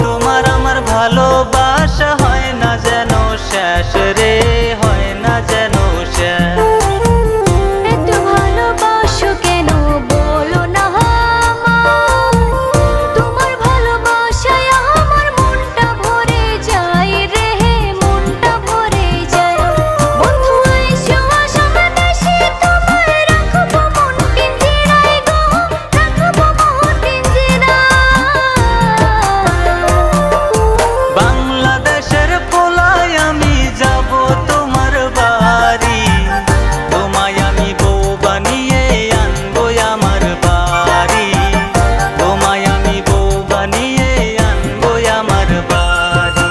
তোমার আমার ভালোবাসা হয় না যেন শেষ রে, হয় না যেন শেষ। এত ভালোবাসো কেন বলো না তোমার ভালোবাসায় আমার মনটা ভরে যায় রে, মনটা ভরে যায়। বন্ধু এসো আসামে দেশে তোমায় রাখবো মন পিঞ্জিরায় গো, রাখবো মন পিঞ্জিরায়। বাংলাদেশের পোলায় আমি যাব তোমার বাড়ি, তোমায় আমি বউ বানিয়ে আনবো আমার বাড়ি, তোমায় আমি বউ বানিয়ে আনবো আমার বাড়ি।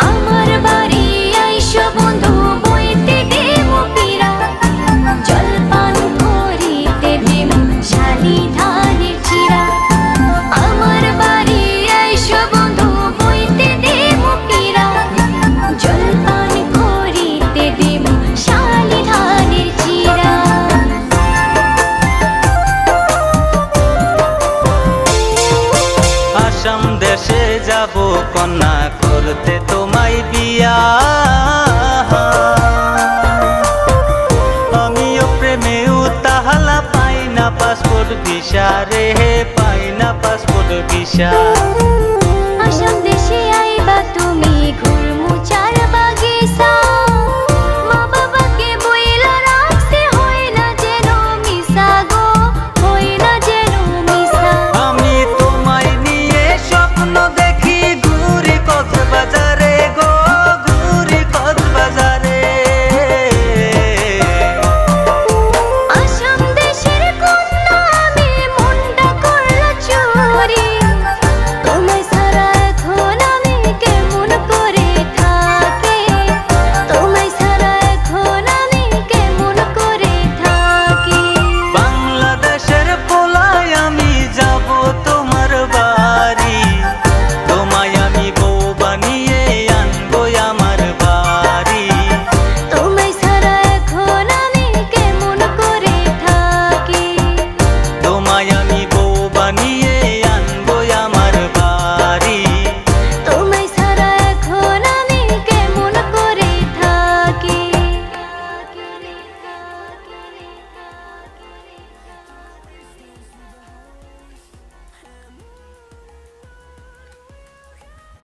আমার বাড়ি আইসো বন্ধু বইতে দেবো পীড়া, জলপান করিতে দেবো শালি ধানের চিরা। আমার বাড়ি আইসো বন্ধু বইতে দেবো পীড়া, জলপান করিতে দেবো শালি ধানের চিরা। আসাম দেশে যাব কন্যা করতে তোমায় বিয়া, আমিও প্রেমে উতাহালা পাই না পাসপোর্ট ভিসা রে, পাই না পাসপোর্ট ভিসা। আসাম দেশে আইবা তুমি ঘুরে